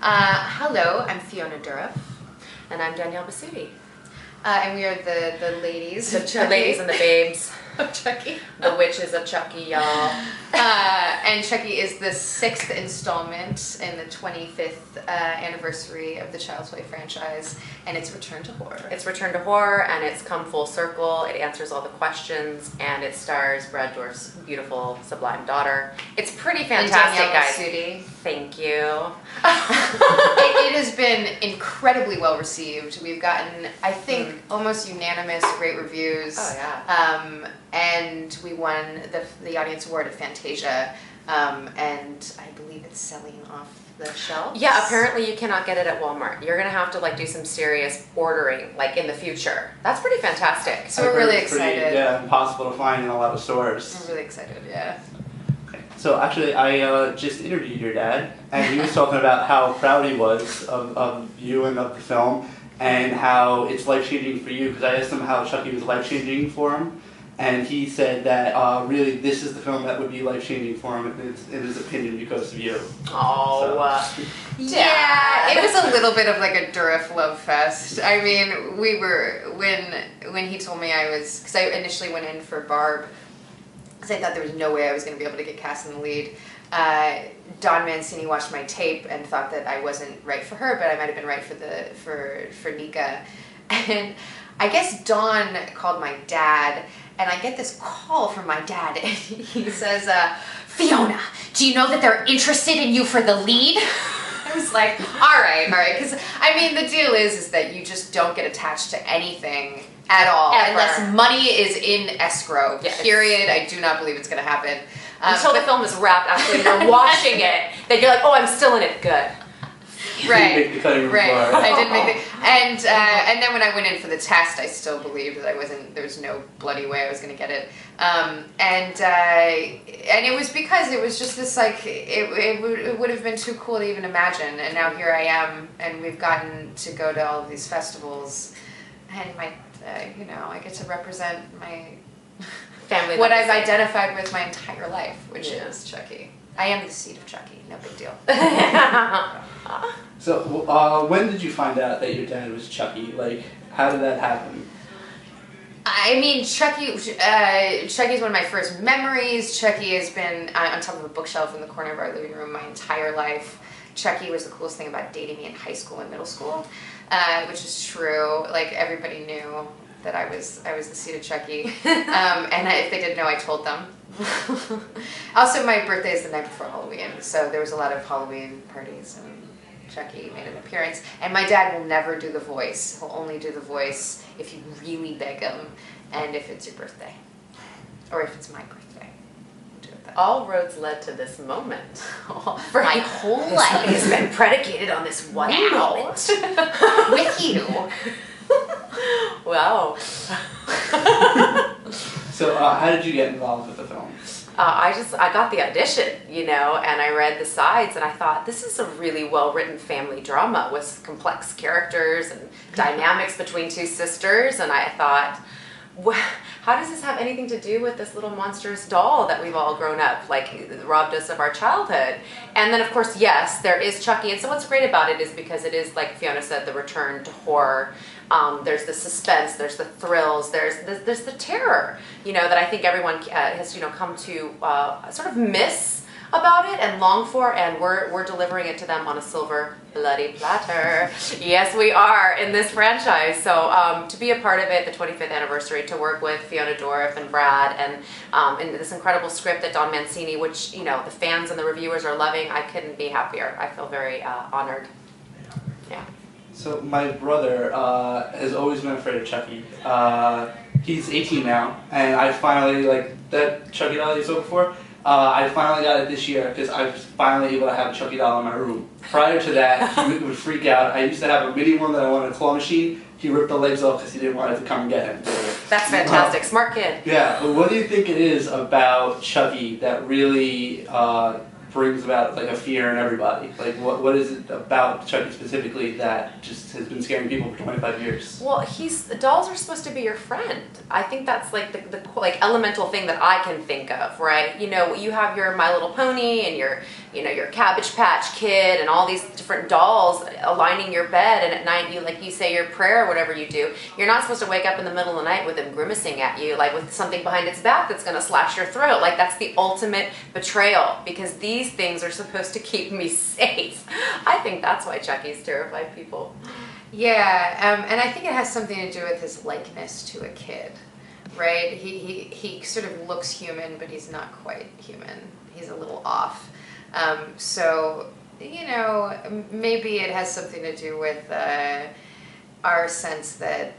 Hello, I'm Fiona Dourif. And I'm Danielle Bisutti. And we are the ladies. The ladies and the babes. Of Chucky. The witches of Chucky, y'all. And Chucky is the 6th installment in the 25th anniversary of the Child's Play franchise, and it's Return to Horror. It's Return to Horror, and it's come full circle. It answers all the questions, and it stars Brad Dourif's beautiful, sublime daughter. It's pretty fantastic, and guys. Bisutti. Thank you. It has been incredibly well received. We've gotten, I think, almost unanimous great reviews. Oh, yeah. And we won the audience award at Fantasia, and I believe it's selling off the shelves. Yeah, apparently you cannot get it at Walmart. You're gonna have to do some serious ordering in the future. That's pretty fantastic. So we're really excited. Yeah, impossible to find in a lot of stores. I'm really excited. Yeah. So actually, I just interviewed your dad, and he was talking about how proud he was of you and of the film, and how it's life-changing for you, because I asked him how Chucky was life-changing for him, and he said that really this is the film that would be life-changing for him, in his opinion, because of you. Oh, so. Yeah, it was a little bit of a Dourif love fest. I mean, we were, when he told me because I initially went in for Barb, because I thought there was no way I was going to be able to get cast in the lead. Don Mancini watched my tape and thought that I wasn't right for her, but I might have been right for Nika. And I guess Don called my dad, and I get this call from my dad, and he says, "Fiona, do you know that they're interested in you for the lead?" I was like, all right, because I mean, the deal is that you just don't get attached to anything at all, ever, unless money is in escrow. Yes. Period. I do not believe it's going to happen. Until the film is wrapped, actually, you're watching it, then you're like, oh, I'm still in it, good. Right. You didn't make the cutting room floor. I didn't make the and then when I went in for the test, I still believed that there was no bloody way I was going to get it. And it was because it was just this it would have been too cool to even imagine, and now here I am, and we've gotten to go to all of these festivals, and I get to represent my family, what I've identified with my entire life, which is Chucky. I am the seed of Chucky. No big deal. So, when did you find out that your dad was Chucky? How did that happen? I mean, Chucky's one of my first memories. Chucky has been on top of a bookshelf in the corner of our living room my entire life. Chucky was the coolest thing about dating me in high school and middle school, which is true. Everybody knew that I was the seed of Chucky, and if they didn't know, I told them. Also, my birthday is the night before Halloween, so there was a lot of Halloween parties, and Chucky made an appearance. And my dad will never do the voice. He'll only do the voice if you really beg him, and if it's your birthday, or if it's my birthday. We'll do it then. All roads led to this moment. For my whole life has been predicated on this one moment with you. Wow. So, how did you get involved with the film? I got the audition, and I read the sides, and I thought, this is a really well-written family drama with complex characters and dynamics between two sisters, and I thought, how does this have anything to do with this little monstrous doll that we've all grown up, robbed us of our childhood? And then, of course, yes, there is Chucky, and so what's great about it is because it is, like Fiona said, the return to horror. There's the suspense, there's the thrills, there's the terror, that I think everyone has, come to sort of miss about it and long for, and we're delivering it to them on a silver bloody platter. Yes, we are in this franchise. So to be a part of it, the 25th anniversary, to work with Fiona Dourif and Brad, and in this incredible script that Don Mancini, which the fans and the reviewers are loving, I couldn't be happier. I feel very honored. Yeah. So my brother has always been afraid of Chucky. He's 18 now, and I finally, that Chucky doll you saw before, I finally got it this year because I was finally able to have a Chucky doll in my room. Prior to that, he would freak out. I used to have a mini one that I wanted a claw machine. He ripped the legs off because he didn't want it to come and get him. That's fantastic. Smart kid. Yeah, but what do you think it is about Chucky that really brings about like a fear in everybody? Like what is it about Chucky specifically that just has been scaring people for 25 years? Well, the dolls are supposed to be your friend. I think that's like the like elemental thing that I can think of, right? You know, you have your My Little Pony and your Cabbage Patch Kid and all these different dolls lining your bed, and at night you say your prayer or whatever you do. You're not supposed to wake up in the middle of the night with them grimacing at you, like with something behind its back that's going to slash your throat. Like that's the ultimate betrayal, because these things are supposed to keep me safe. I think that's why Chucky's terrified people. Yeah, and I think it has something to do with his likeness to a kid, right? He sort of looks human, but he's not quite human. He's a little off. So, you know, maybe it has something to do with our sense that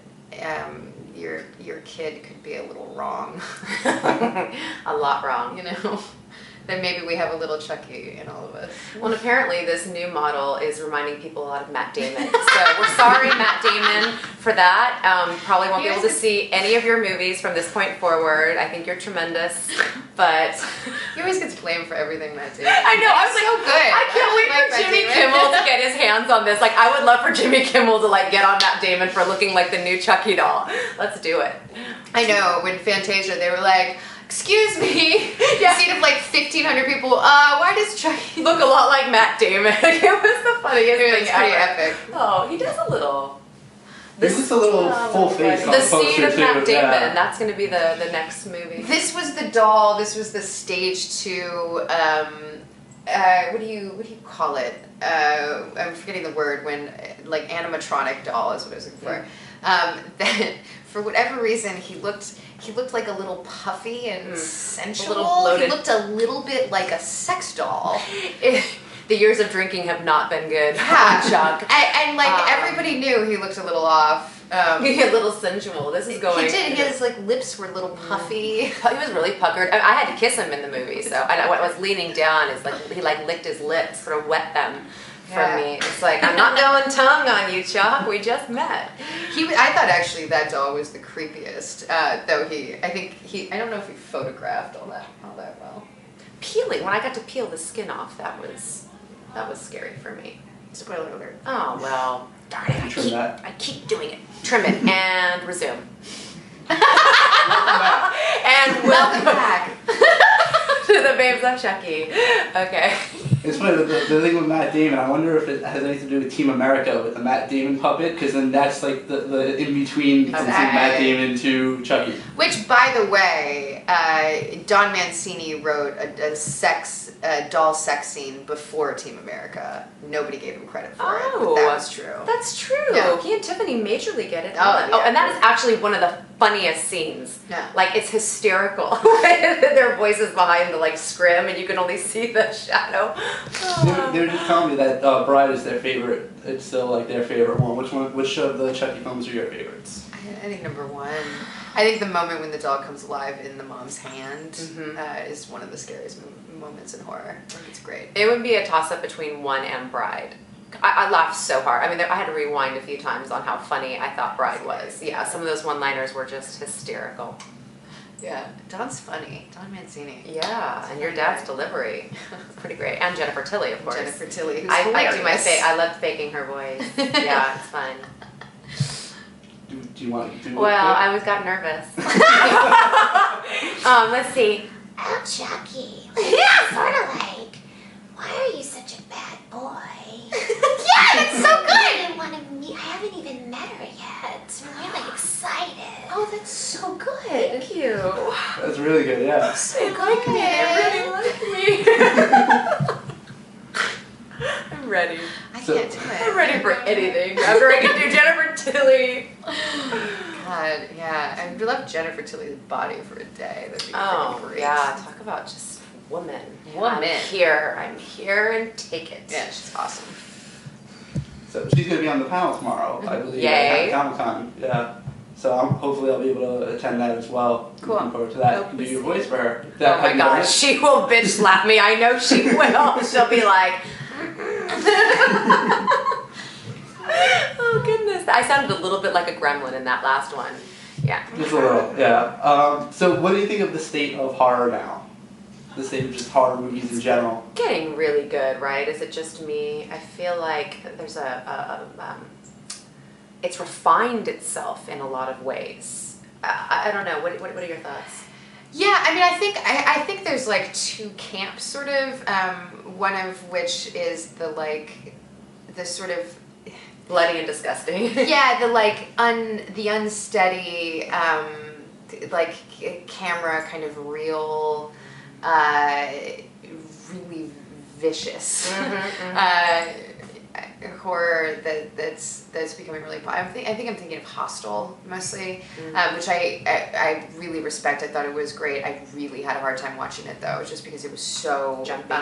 your kid could be a little wrong. A lot wrong. You know? That maybe we have a little Chucky in all of us. Well, and apparently this new model is reminding people a lot of Matt Damon. So we're sorry, Matt Damon, for that. Probably won't be able to see any of your movies from this point forward. I think you're tremendous, but he always gets blamed for everything, Matt Damon. I know. I was so good. I can't wait for Jimmy Kimmel to get his hands on this. Like, I would love for Jimmy Kimmel to like get on Matt Damon for looking like the new Chucky doll. Let's do it. I know. When Fantasia, they were like, excuse me, yeah. Seat of like 1,500 people. Why does Chucky look a lot like Matt Damon? It was the funniest thing It's pretty ever. epic. Oh, he does a little. There's just a little full face on The the poster scene of too. Matt Damon. Yeah. That's going to be the next movie. This was the doll. This was the stage 2. What do you call it? I'm forgetting the word. When like animatronic doll is what I was looking for. That for whatever reason he looked like a little puffy and sensual. A little bloated. He looked a little bit like a sex doll. The years of drinking have not been good. Yeah. Chuck. And like everybody knew he looked a little off. He a little sensual. This is going. He did. His like lips were a little puffy. He was really puckered. I had to kiss him in the movie, so I was leaning down. Is like he like licked his lips, sort of wet them for me. It's like, I'm not going tongue on you, Chuck. We just met. I thought actually that doll was the creepiest. Though I don't know if he photographed all that well. Peeling. When I got to peel the skin off, that was scary for me. Spoiler alert. Oh well. Darn it, I keep doing it. Trim it and resume. Welcome back. And welcome back to the Babes of Chucky. Okay. It's funny, the thing with Matt Damon, I wonder if it has anything to do with Team America with the Matt Damon puppet, because then that's like the in-between from Matt Damon to Chucky. Which, by the way, Don Mancini wrote a doll sex scene before Team America. Nobody gave him credit for it, but that was true. That's true. Yeah. He and Tiffany majorly get it. Oh, and that is actually one of the funniest scenes. Yeah. Like, it's hysterical. Their voices behind the like scrim, and you can only see the shadow. They were just telling me that Bride is their favorite. It's still like their favorite one. Which of the Chucky films are your favorites? I think number 1. I think the moment when the doll comes alive in the mom's hand is one of the scariest moments in horror. I think it's great. It would be a toss-up between 1 and Bride. I laughed so hard. I mean, I had to rewind a few times on how funny I thought Bride was. Yeah, some of those one-liners were just hysterical. Yeah, Don's funny. Don Mancini. Yeah, and your dad's delivery. Pretty great. And Jennifer Tilly, of course. Jennifer Tilly, who's I hilarious. do my fake. I love faking her voice. Yeah, it's fun. Do you want to do Well, it? I got nervous. Let's see. Oh, Chucky. Yeah. Sort of like, why are you such a bad boy? Yeah, it's so good. I didn't want to meet. I haven't even met her yet. I'm really excited. Oh, that's so good. Thank you. That's really good, yeah. So like me. They really like me. I'm ready. I can't do it. I'm ready for anything. After I can do Jennifer Tilly. God, yeah. I would love Jennifer Tilly's body for a day. That'd be Oh, pretty great. yeah. Talk about just woman. Woman. I'm here and take it. Yeah, she's awesome. So she's going to be on the panel tomorrow, I believe, Yay. at Comic-Con. Yeah. So hopefully I'll be able to attend that as well. Cool. Looking forward to that. Hope Do we your see voice for her. Oh my gosh, she will bitch slap me. I know she will. She'll be like, oh goodness. I sounded a little bit like a gremlin in that last one. Yeah. Just a little, yeah. So what do you think of the state of horror now? the state of just horror movies in general? Getting really good, right? Is it just me? I feel like there's it's refined itself in a lot of ways. I don't know. What are your thoughts? Yeah, I mean, I think there's like two camps, sort of. One of which is the sort of Bloody and disgusting. yeah, the unsteady, like camera kind of real, really vicious horror that's becoming really popular. I think I'm thinking of Hostel mostly, which I really respect. I thought it was great. I really had a hard time watching it though, just because it was so jumpy.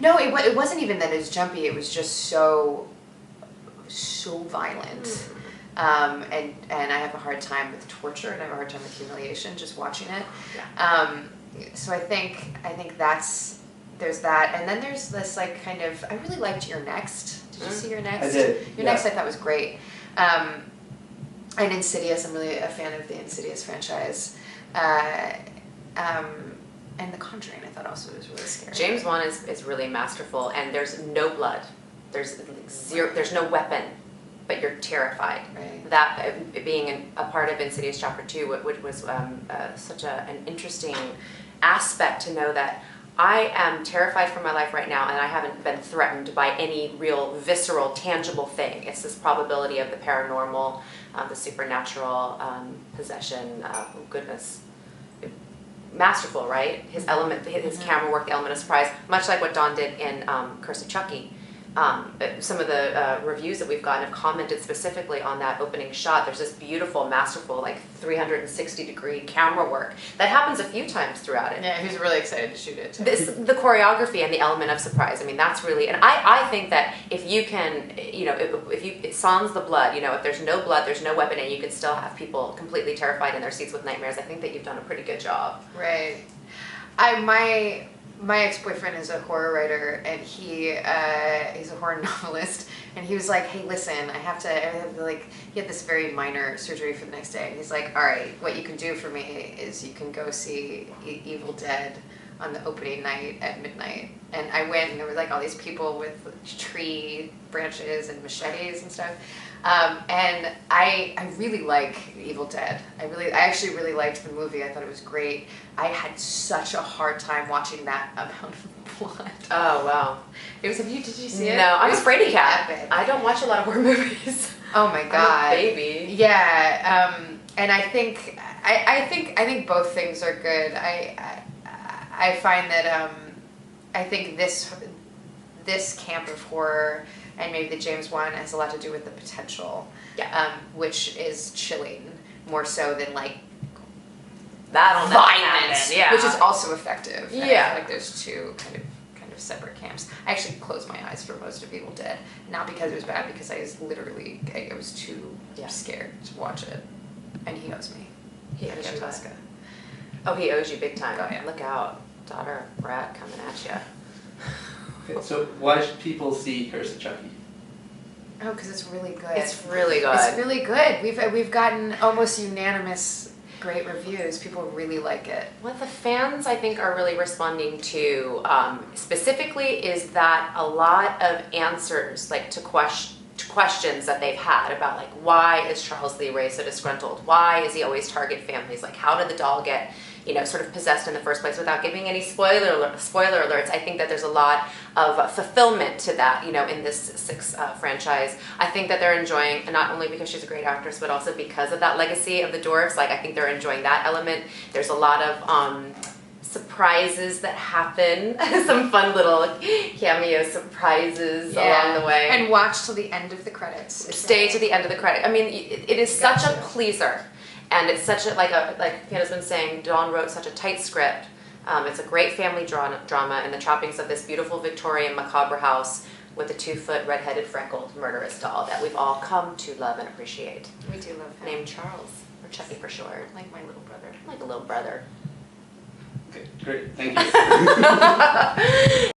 No, it wasn't even that it was jumpy. It was just so violent. And I have a hard time with torture, and I have a hard time with humiliation just watching it. Yeah. So I think there's that, and then there's this like kind of, I really liked Your Next. Did you see Your Next? I did. Your Next I thought was great. And Insidious, I'm really a fan of the Insidious franchise. And The Conjuring I thought also was really scary. James Wan is really masterful, and there's no blood. There's no weapon, but you're terrified. Right. That being a part of Insidious Chapter 2, which was such an interesting aspect to know that I am terrified for my life right now, and I haven't been threatened by any real visceral, tangible thing. It's this probability of the paranormal, the supernatural, possession. Oh goodness. Masterful, right? His element, his camera work, the element of surprise, much like what Dawn did in Curse of Chucky. Some of the reviews that we've gotten have commented specifically on that opening shot. There's this beautiful, masterful, like 360-degree camera work that happens a few times throughout it. Yeah, he was really excited to shoot it too. The choreography and the element of surprise. I mean, that's really, and I think that if you can, if you, it sans the blood, if there's no blood, there's no weapon, and you can still have people completely terrified in their seats with nightmares, I think that you've done a pretty good job. Right. My ex-boyfriend is a horror writer, and he's a horror novelist, and he was like, hey, listen, I have to like, he had this very minor surgery for the next day, and he's like, all right, what you can do for me is you can go see Evil Dead on the opening night at midnight. And I went, and there were like all these people with tree branches and machetes and stuff. And I really like Evil Dead. I actually really liked the movie. I thought it was great. I had such a hard time watching that amount of blood. Oh wow! Did you see it? No, I'm a sparedy cat. Epic. I don't watch a lot I movies. Oh my god, I'm a baby. Yeah, and I think both things are good. I find that I think this camp of horror, and maybe the James Wan, has a lot to do with the potential, which is chilling more so than like that'll violence, happen, yeah. which is also effective. And Yeah. I feel like there's two kind of separate camps. I actually closed my eyes for most of Evil Dead, not because it was bad, because I was too scared to watch it. And he owes me. He owes you Tosca. Oh, he owes you big time. Oh, yeah. Look out, daughter rat coming at you. Okay, so why should people see Curse of Chucky? Oh, because it's really good. It's really good. It's really good. We've gotten almost unanimous great reviews. People really like it. What the fans, I think, are really responding to specifically is that a lot of answers, like to questions that they've had about, like, why is Charles Lee Ray so disgruntled? Why is he always target families? Like, how did the doll get, sort of possessed in the first place, without giving any spoiler alerts? I think that there's a lot of fulfillment to that, in this Six franchise. I think that they're enjoying, not only because she's a great actress, but also because of that legacy of the Dourifs. Like, I think they're enjoying that element. There's a lot of surprises that happen, some fun little cameo surprises along the way. And watch till the end of the credits. Stay to the end of the credit. I mean, it is such a pleaser. And it's such a, like Fiona's been saying, Dawn wrote such a tight script. It's a great family drama and the trappings of this beautiful Victorian macabre house with a 2-foot red-headed freckled murderous doll that we've all come to love and appreciate. We do love him. Named Charles, or Chucky for short. Like my little brother. Like a little brother. Okay, great, thank you.